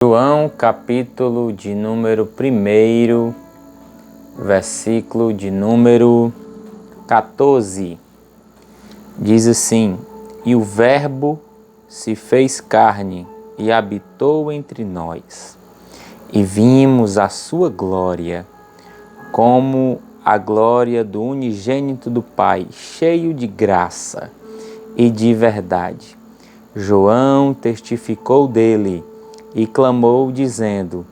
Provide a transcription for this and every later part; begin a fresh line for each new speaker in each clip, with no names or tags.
João, capítulo de número 1, versículo de número 14, diz assim: E o Verbo se fez carne e habitou entre nós, e vimos a sua glória, como a glória do unigênito do Pai, cheio de graça e de verdade. João testificou dele e clamou, dizendo: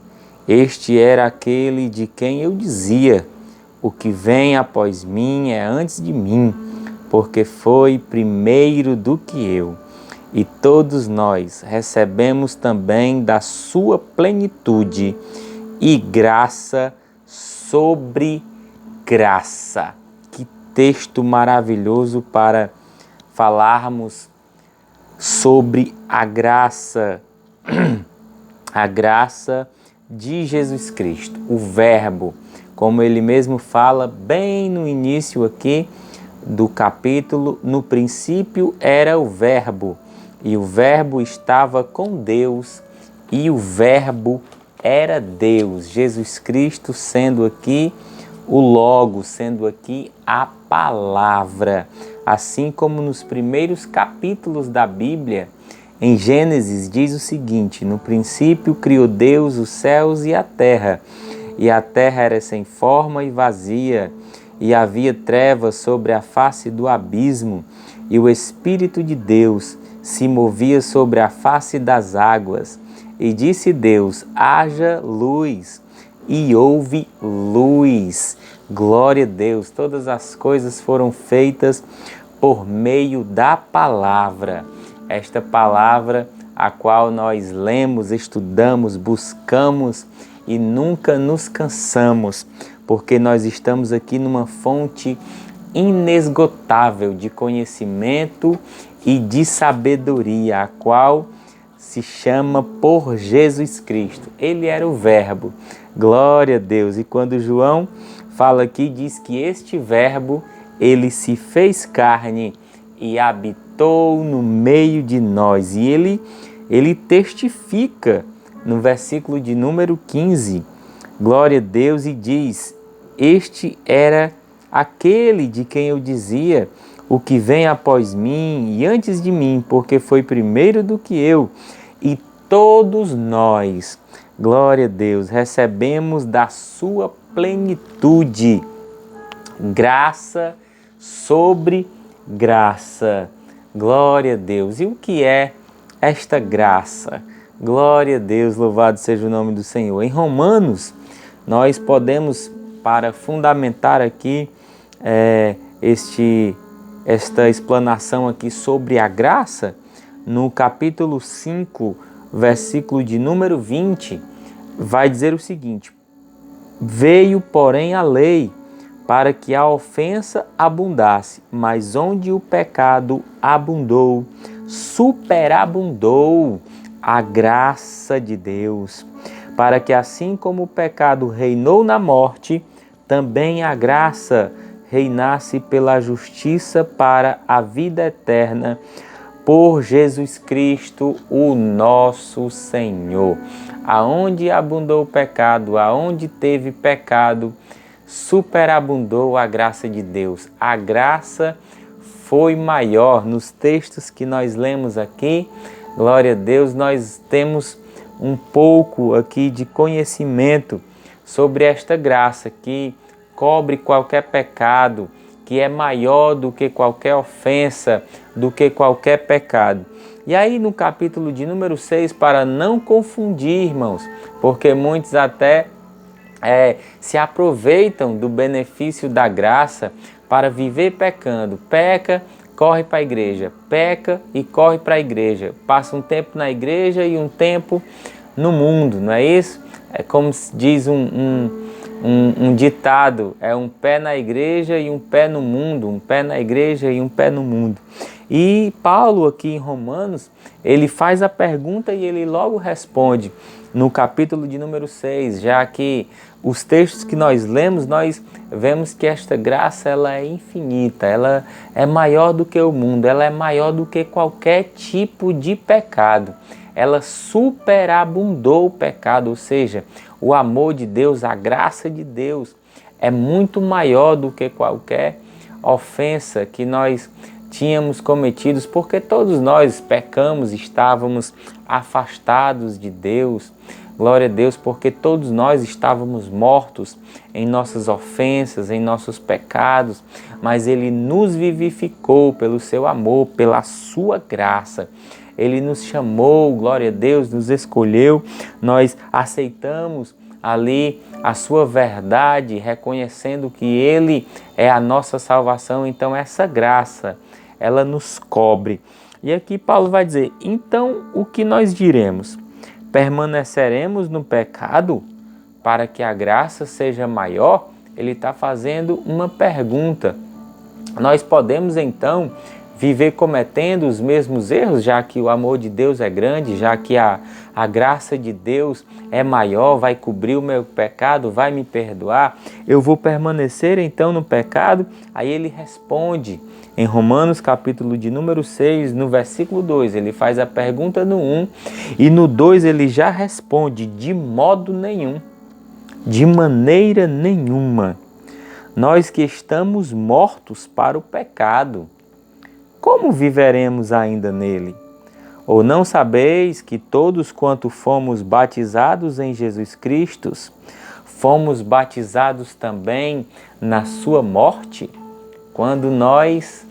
Este era aquele de quem eu dizia: O que vem após mim é antes de mim, porque foi primeiro do que eu. E todos nós recebemos também da sua plenitude, e graça sobre graça. Que texto maravilhoso para falarmos sobre a graça de Jesus Cristo, o Verbo, como ele mesmo fala bem no início aqui do capítulo: no princípio era o Verbo, e o Verbo estava com Deus, e o Verbo era Deus. Jesus Cristo sendo aqui o Logo, sendo aqui a palavra. Assim como nos primeiros capítulos da Bíblia, em Gênesis diz o seguinte: No princípio criou Deus os céus e a terra era sem forma e vazia, e havia trevas sobre a face do abismo, e o Espírito de Deus se movia sobre a face das águas. E disse Deus: haja luz, e houve luz. Glória a Deus! Todas as coisas foram feitas por meio da palavra. Esta palavra a qual nós lemos, estudamos, buscamos e nunca nos cansamos, porque nós estamos aqui numa fonte inesgotável de conhecimento e de sabedoria, a qual se chama por Jesus Cristo. Ele era o Verbo. Glória a Deus! E quando João fala aqui, diz que este Verbo, ele se fez carne e habitou no meio de nós. E ele testifica no versículo de número 15, glória a Deus, e diz: Este era aquele de quem eu dizia: O que vem após mim e antes de mim, porque foi primeiro do que eu. E todos nós, glória a Deus, recebemos da sua plenitude, graça sobre graça. Glória a Deus. E o que é esta graça? Glória a Deus, louvado seja o nome do Senhor. Em Romanos, nós podemos, para fundamentar aqui esta explanação aqui sobre a graça, no capítulo 5, versículo de número 20, vai dizer o seguinte: Veio, porém, a lei para que a ofensa abundasse, mas onde o pecado abundou, superabundou a graça de Deus, para que assim como o pecado reinou na morte, também a graça reinasse pela justiça para a vida eterna, por Jesus Cristo, o nosso Senhor. Aonde abundou o pecado, aonde teve pecado, superabundou a graça de Deus. A graça foi maior. Nos textos que nós lemos aqui, glória a Deus, nós temos um pouco aqui de conhecimento sobre esta graça que cobre qualquer pecado, que é maior do que qualquer ofensa, do que qualquer pecado. E aí no capítulo de número 6, para não confundir, irmãos, porque muitos até se aproveitam do benefício da graça para viver pecando. Peca, corre para a igreja. Peca e corre para a igreja. Passa um tempo na igreja e um tempo no mundo, não é isso? É como se diz um ditado: é um pé na igreja e um pé no mundo, um pé na igreja e um pé no mundo. E Paulo aqui em Romanos, ele faz a pergunta e ele logo responde no capítulo de número 6, já que os textos que nós lemos, nós vemos que esta graça ela é infinita, ela é maior do que o mundo, ela é maior do que qualquer tipo de pecado. ela superabundou o pecado, ou seja, o amor de Deus, a graça de Deus é muito maior do que qualquer ofensa que nós tínhamos cometidos, porque todos nós pecamos, estávamos afastados de Deus. Glória a Deus, porque todos nós estávamos mortos em nossas ofensas, em nossos pecados, mas Ele nos vivificou pelo seu amor, pela sua graça. Ele nos chamou, glória a Deus, nos escolheu, nós aceitamos ali a sua verdade, reconhecendo que Ele é a nossa salvação. Então essa graça, ela nos cobre. E aqui Paulo vai dizer, então o que nós diremos? Permaneceremos no pecado para que a graça seja maior? Ele está fazendo uma pergunta. Nós podemos então viver cometendo os mesmos erros, já que o amor de Deus é grande, já que a graça de Deus é maior, vai cobrir o meu pecado, vai me perdoar? Eu vou permanecer então no pecado? Aí ele responde em Romanos capítulo de número 6, no versículo 2, ele faz a pergunta no 1 e no 2 ele já responde, de modo nenhum, de maneira nenhuma. Nós que estamos mortos para o pecado, como viveremos ainda nele? Ou não sabeis que todos quanto fomos batizados em Jesus Cristo, fomos batizados também na sua morte? Quando nós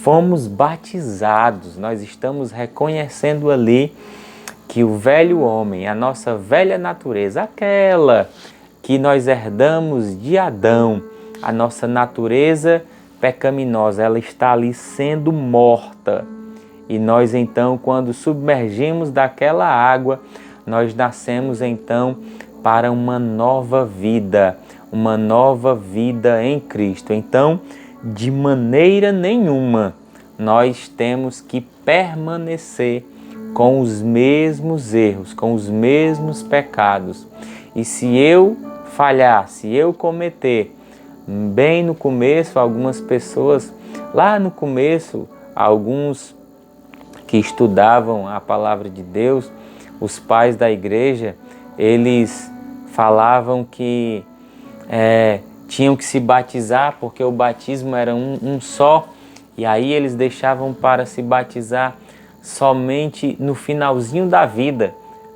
fomos batizados, nós estamos reconhecendo ali que o velho homem, a nossa velha natureza, aquela que nós herdamos de Adão, a nossa natureza pecaminosa, ela está ali sendo morta. E nós então, quando submergimos daquela água, nós nascemos então para uma nova vida em Cristo. Então, de maneira nenhuma, nós temos que permanecer com os mesmos erros, com os mesmos pecados. E se eu falhar, se eu cometer, bem no começo, algumas pessoas, lá no começo, alguns que estudavam a palavra de Deus, os pais da igreja, eles falavam que tinham que se batizar porque o batismo era um só, e aí eles deixavam para se batizar somente no finalzinho da vida,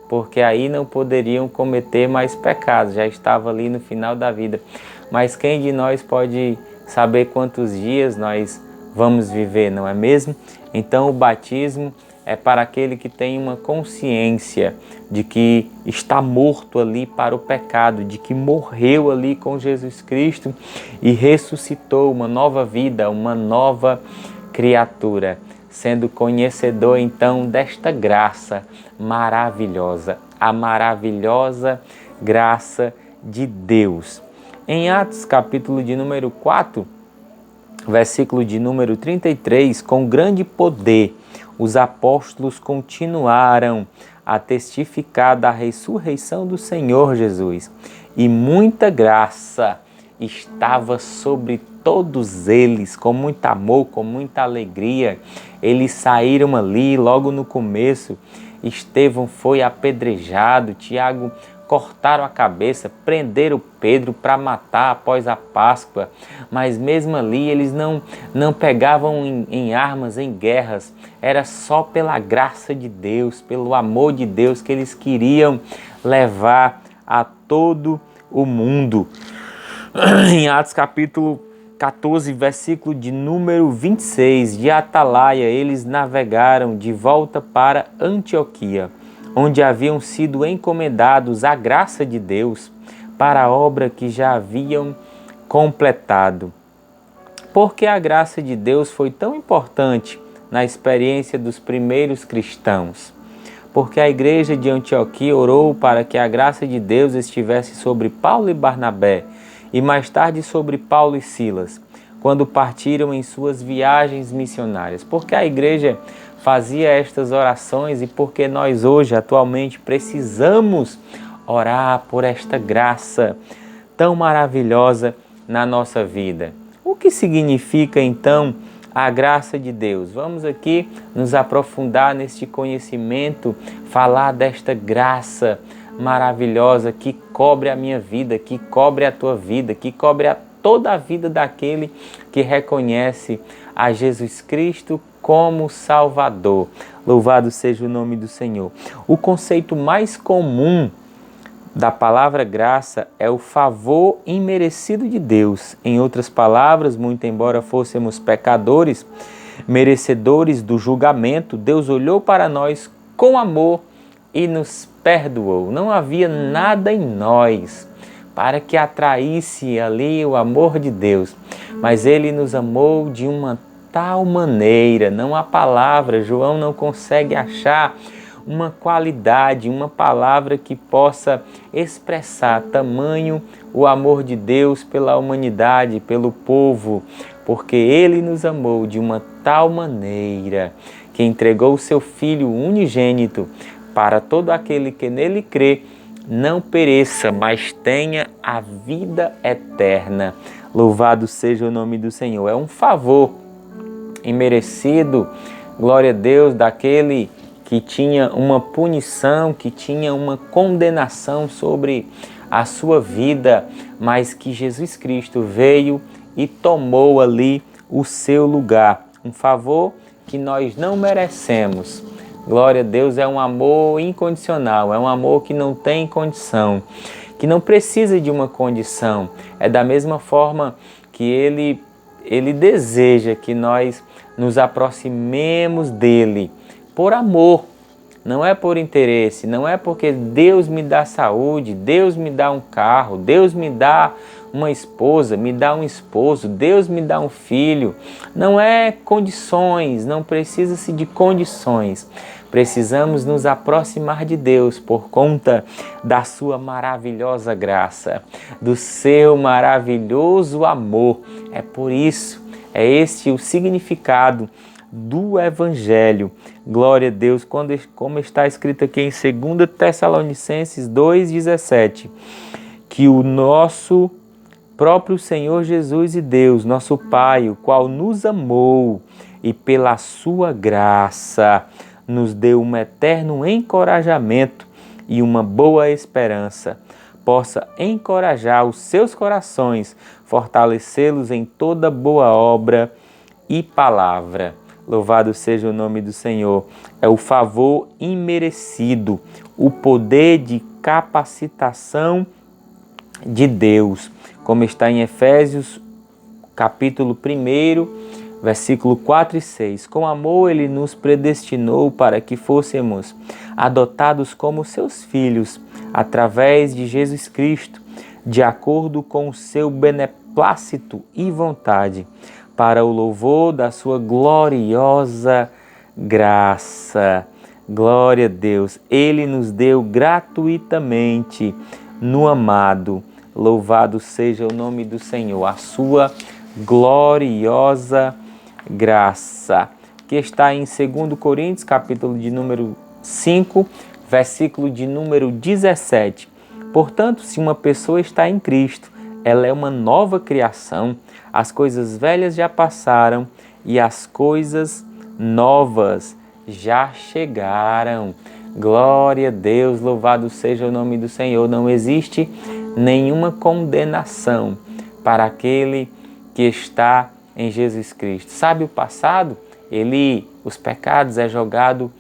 porque aí não poderiam cometer mais pecados, já estava ali no final da vida. Mas quem de nós pode saber quantos dias nós vamos viver, não é mesmo? Então o batismo é para aquele que tem uma consciência de que está morto ali para o pecado, de que morreu ali com Jesus Cristo e ressuscitou uma nova vida, uma nova criatura, sendo conhecedor então desta graça maravilhosa, a maravilhosa graça de Deus. Em Atos capítulo de número 4, versículo de número 33, com grande poder os apóstolos continuaram a testificar da ressurreição do Senhor Jesus, e muita graça estava sobre todos eles, com muito amor, com muita alegria. Eles saíram ali logo no começo. Estevão foi apedrejado, Tiago cortaram a cabeça, prenderam Pedro para matar após a Páscoa, mas mesmo ali eles não pegavam em armas, em guerras, era só pela graça de Deus, pelo amor de Deus que eles queriam levar a todo o mundo. Em Atos capítulo 14, versículo de número 26, de Atalaia, eles navegaram de volta para Antioquia, onde haviam sido encomendados à graça de Deus para a obra que já haviam completado. Por que a graça de Deus foi tão importante na experiência dos primeiros cristãos? Porque a igreja de Antioquia orou para que a graça de Deus estivesse sobre Paulo e Barnabé, e mais tarde sobre Paulo e Silas, quando partiram em suas viagens missionárias. Porque a igreja fazia estas orações e porque nós hoje, atualmente, precisamos orar por esta graça tão maravilhosa na nossa vida. O que significa, então, a graça de Deus. Vamos aqui nos aprofundar neste conhecimento, falar desta graça maravilhosa que cobre a minha vida, que cobre a tua vida, que cobre toda a vida daquele que reconhece a Jesus Cristo como Salvador. Louvado seja o nome do Senhor. O conceito mais comum da palavra graça é o favor imerecido de Deus. Em outras palavras, muito embora fôssemos pecadores, merecedores do julgamento, Deus olhou para nós com amor e nos perdoou. Não havia nada em nós para que atraísse ali o amor de Deus, mas Ele nos amou de uma tal maneira, não há palavra, João não consegue achar uma qualidade, uma palavra que possa expressar tamanho o amor de Deus pela humanidade, pelo povo, porque Ele nos amou de uma tal maneira que entregou o seu Filho unigênito para todo aquele que nele crê, não pereça, mas tenha a vida eterna. Louvado seja o nome do Senhor. É um favor imerecido, glória a Deus, daquele que tinha uma punição, que tinha uma condenação sobre a sua vida, mas que Jesus Cristo veio e tomou ali o seu lugar. Um favor que nós não merecemos. Glória a Deus, é um amor incondicional, é um amor que não tem condição, que não precisa de uma condição. É da mesma forma que Ele deseja que nós nos aproximemos dele por amor, não é por interesse, não é porque Deus me dá saúde, Deus me dá um carro, Deus me dá uma esposa, me dá um esposo, Deus me dá um filho. Não é condições, não precisa-se de condições. Precisamos nos aproximar de Deus por conta da sua maravilhosa graça, do seu maravilhoso amor. É por isso, é este o significado do Evangelho. Glória a Deus, como está escrito aqui em 2 Tessalonicenses 2,17, que o nosso próprio Senhor Jesus e Deus, nosso Pai, o qual nos amou e pela sua graça nos deu um eterno encorajamento e uma boa esperança, possa encorajar os seus corações, fortalecê-los em toda boa obra e palavra. Louvado seja o nome do Senhor. É o favor imerecido, o poder de capacitação de Deus, como está em Efésios, capítulo 1, versículo 4 e 6. Com amor Ele nos predestinou para que fôssemos adotados como seus filhos, através de Jesus Cristo, de acordo com o seu beneplácito e vontade, para o louvor da sua gloriosa graça. Glória a Deus. Ele nos deu gratuitamente no amado. Louvado seja o nome do Senhor. A sua gloriosa graça, que está em 2 Coríntios, capítulo de número 5, versículo de número 17. Portanto, se uma pessoa está em Cristo, ela é uma nova criação. As coisas velhas já passaram e as coisas novas já chegaram. Glória a Deus, louvado seja o nome do Senhor. Não existe nenhuma condenação para aquele que está em Jesus Cristo. Sabe o passado? Os pecados é jogado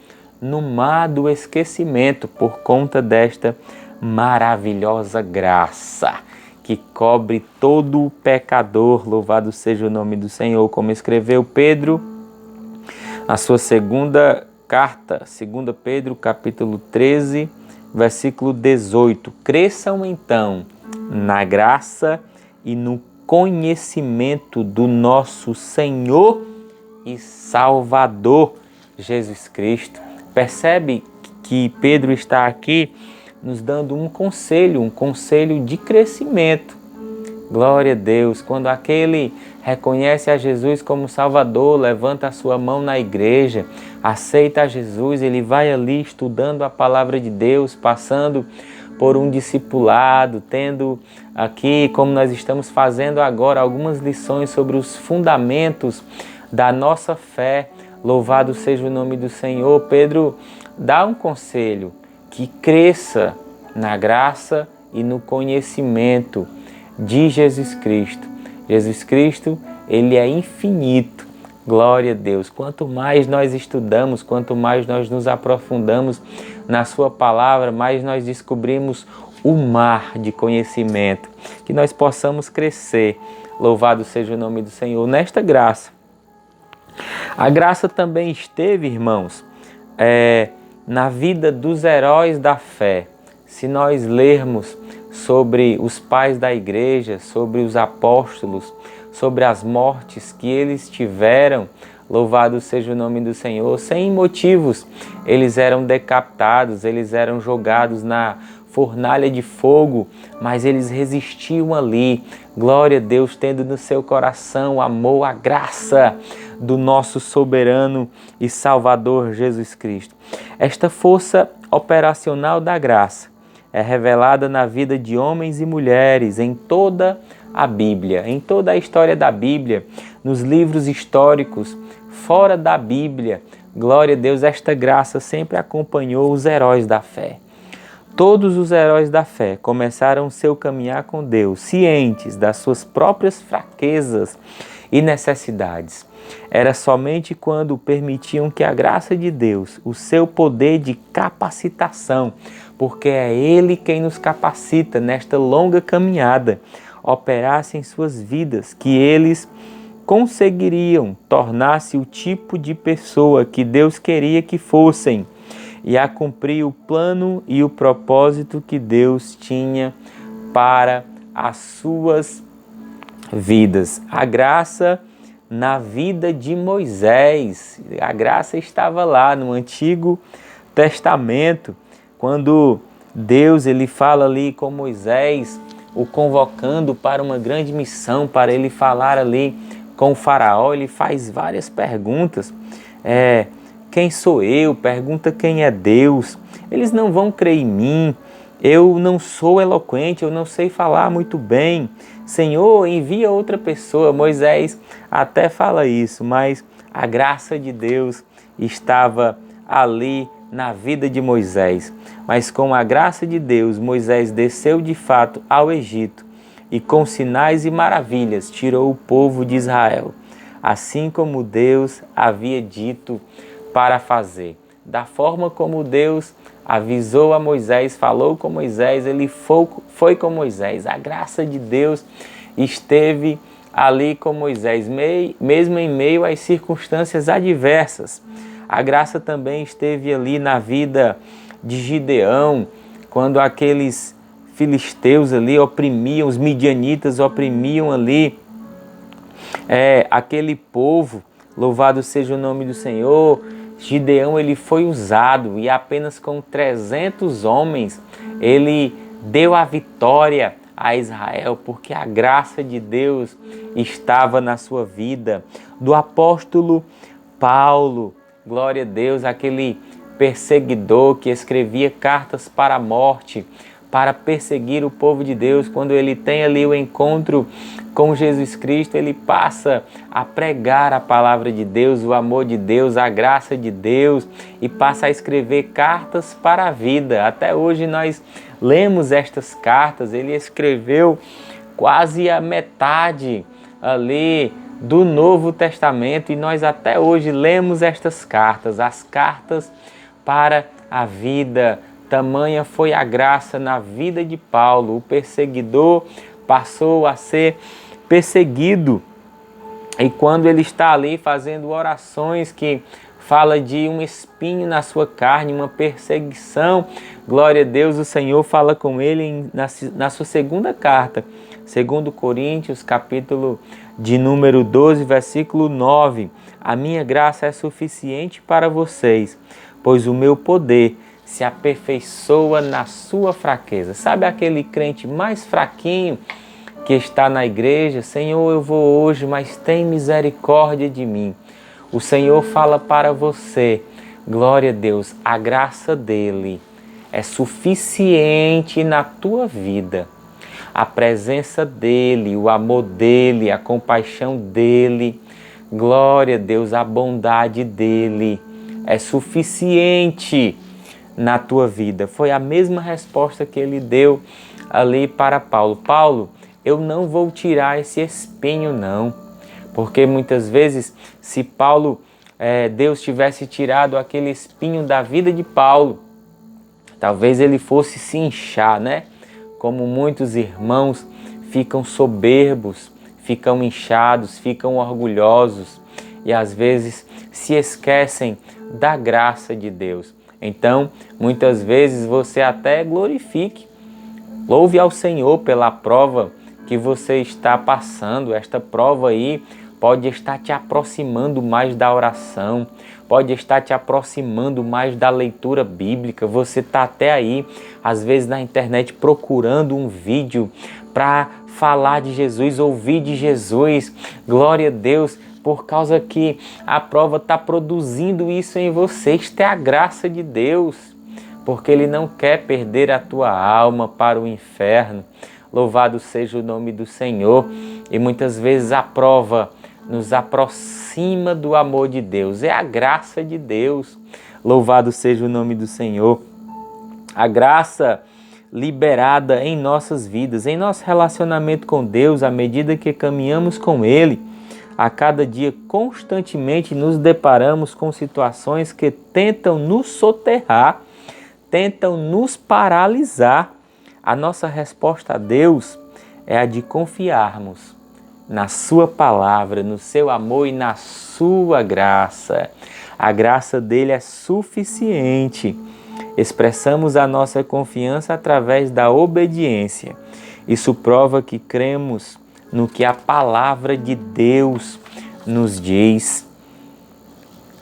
no mar do esquecimento por conta desta maravilhosa graça que cobre todo o pecador. Louvado seja o nome do Senhor. Como escreveu Pedro, a sua segunda carta, 2 Pedro, capítulo 13, versículo 18. Cresçam então na graça e no conhecimento do nosso Senhor e Salvador Jesus Cristo. Percebe que Pedro está aqui nos dando um conselho de crescimento. Glória a Deus. Quando aquele reconhece a Jesus como Salvador, levanta a sua mão na igreja, aceita a Jesus, ele vai ali estudando a palavra de Deus, passando por um discipulado, tendo aqui, como nós estamos fazendo agora, algumas lições sobre os fundamentos da nossa fé. Louvado seja o nome do Senhor. Pedro dá um conselho, que cresça na graça e no conhecimento de Jesus Cristo. Jesus Cristo, ele é infinito. Glória a Deus. Quanto mais nós estudamos, quanto mais nós nos aprofundamos na sua palavra, mais nós descobrimos o mar de conhecimento. Que nós possamos crescer. Louvado seja o nome do Senhor nesta graça. A graça também esteve, irmãos, na vida dos heróis da fé. Se nós lermos sobre os pais da igreja, sobre os apóstolos, sobre as mortes que eles tiveram, louvado seja o nome do Senhor, sem motivos, eles eram decapitados, eles eram jogados na fornalha de fogo, mas eles resistiam ali. Glória a Deus, tendo no seu coração o amor, a graça do nosso soberano e Salvador Jesus Cristo. Esta força operacional da graça é revelada na vida de homens e mulheres em toda a Bíblia, em toda a história da Bíblia, nos livros históricos, fora da Bíblia. Glória a Deus, esta graça sempre acompanhou os heróis da fé. Todos os heróis da fé começaram seu caminhar com Deus, cientes das suas próprias fraquezas e necessidades. Era somente quando permitiam que a graça de Deus, o seu poder de capacitação, porque é Ele quem nos capacita nesta longa caminhada, operasse em suas vidas, que eles conseguiriam tornar-se o tipo de pessoa que Deus queria que fossem e a cumprir o plano e o propósito que Deus tinha para as suas vidas. A graça na vida de Moisés, a graça estava lá no Antigo Testamento, quando Deus ele fala ali com Moisés, o convocando para uma grande missão, para ele falar ali com o faraó. Ele faz várias perguntas. Quem sou eu? Pergunta quem é Deus. Eles não vão crer em mim. Eu não sou eloquente, eu não sei falar muito bem. Senhor, envia outra pessoa. Moisés até fala isso, mas a graça de Deus estava ali na vida de Moisés. Mas com a graça de Deus, Moisés desceu de fato ao Egito e com sinais e maravilhas tirou o povo de Israel, assim como Deus havia dito para fazer. Da forma como Deus avisou a Moisés, falou com Moisés, ele foi com Moisés. A graça de Deus esteve ali com Moisés, mesmo em meio às circunstâncias adversas. A graça também esteve ali na vida de Gideão, quando aqueles filisteus ali oprimiam, os midianitas oprimiam ali aquele povo. Louvado seja o nome do Senhor. Gideão ele foi usado e apenas com 300 homens ele deu a vitória a Israel, porque a graça de Deus estava na sua vida. Do apóstolo Paulo, glória a Deus, aquele perseguidor que escrevia cartas para a morte, para perseguir o povo de Deus. Quando ele tem ali o encontro com Jesus Cristo, ele passa a pregar a palavra de Deus, o amor de Deus, a graça de Deus, e passa a escrever cartas para a vida. Até hoje nós lemos estas cartas. Ele escreveu quase a metade ali do Novo Testamento e nós até hoje lemos estas cartas, as cartas para a vida. Tamanha foi a graça na vida de Paulo. O perseguidor passou a ser perseguido. E quando ele está ali fazendo orações que fala de um espinho na sua carne, uma perseguição, glória a Deus, o Senhor fala com ele na sua segunda carta, 2 Coríntios, capítulo de número 12, versículo 9. A minha graça é suficiente para vocês, pois o meu poder se aperfeiçoa na sua fraqueza. Sabe aquele crente mais fraquinho que está na igreja? Senhor, eu vou hoje, mas tem misericórdia de mim. O Senhor fala para você, glória a Deus, a graça dele é suficiente na tua vida. A presença dele, o amor dele, a compaixão dele Glória a Deus, a bondade dele é suficiente na tua vida. Foi a mesma resposta que ele deu ali para Paulo. Paulo, eu não vou tirar esse espinho não, porque muitas vezes se Deus tivesse tirado aquele espinho da vida de Paulo, talvez ele fosse se inchar, né? Como muitos irmãos ficam soberbos, ficam inchados, ficam orgulhosos e às vezes se esquecem da graça de Deus. Então, muitas vezes você até louve ao Senhor pela prova que você está passando. Esta prova aí pode estar te aproximando mais da oração, pode estar te aproximando mais da leitura bíblica. Você está até aí, às vezes na internet, procurando um vídeo para falar de Jesus, ouvir de Jesus. Glória a Deus, por causa que a prova está produzindo isso em você. Isto é a graça de Deus, porque Ele não quer perder a tua alma para o inferno. Louvado seja o nome do Senhor. E muitas vezes a prova nos aproxima do amor de Deus. É a graça de Deus. Louvado seja o nome do Senhor. A graça liberada em nossas vidas, em nosso relacionamento com Deus, à medida que caminhamos com Ele, a cada dia constantemente nos deparamos com situações que tentam nos soterrar, tentam nos paralisar. A nossa resposta a Deus é a de confiarmos na Sua palavra, no Seu amor e na Sua graça. A graça dele é suficiente. Expressamos a nossa confiança através da obediência. Isso prova que cremos no que a palavra de Deus nos diz.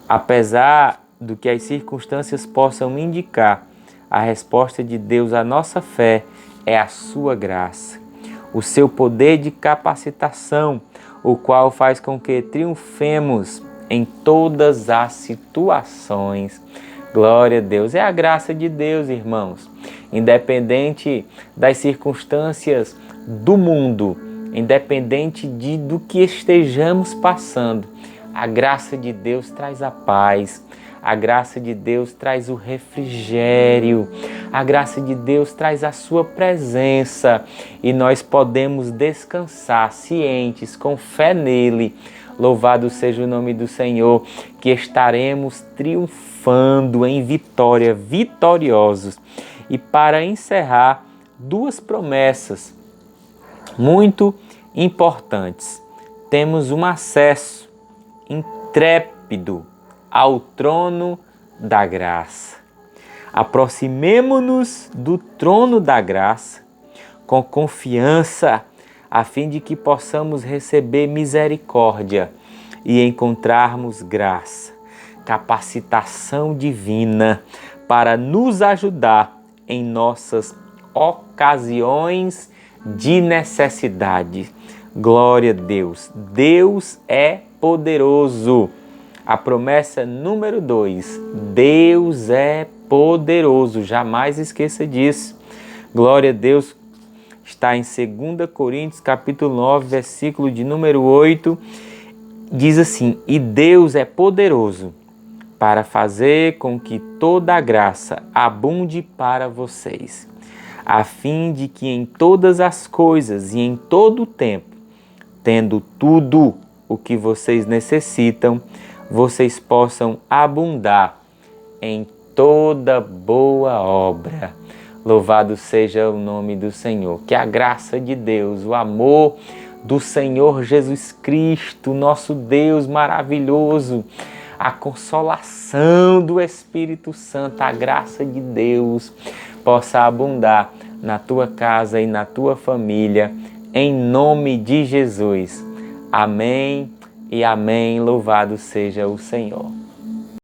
Apesar do que as circunstâncias possam indicar, a resposta de Deus à nossa fé é a sua graça, o seu poder de capacitação, o qual faz com que triunfemos em todas as situações. Glória a Deus. É a graça de Deus, irmãos. Independente das circunstâncias do mundo, independente do que estejamos passando, a graça de Deus traz a paz. A graça de Deus traz o refrigério. A graça de Deus traz a sua presença. E nós podemos descansar cientes, com fé nele. Louvado seja o nome do Senhor, que estaremos triunfando em vitória, vitoriosos. E para encerrar, duas promessas muito importantes. Temos um acesso intrépido ao trono da graça. Aproximemo-nos do trono da graça com confiança, a fim de que possamos receber misericórdia e encontrarmos graça, capacitação divina para nos ajudar em nossas ocasiões de necessidade. Glória a Deus. Deus é poderoso. A promessa número 2, Deus é poderoso, jamais esqueça disso. Glória a Deus, está em 2 Coríntios capítulo 9, versículo de número 8, diz assim: e Deus é poderoso para fazer com que toda a graça abunde para vocês, a fim de que em todas as coisas e em todo o tempo, tendo tudo o que vocês necessitam, vocês possam abundar em toda boa obra. Louvado seja o nome do Senhor. Que a graça de Deus, o amor do Senhor Jesus Cristo, nosso Deus maravilhoso, a consolação do Espírito Santo, a graça de Deus possa abundar na tua casa e na tua família, em nome de Jesus. Amém e amém. Louvado seja o Senhor.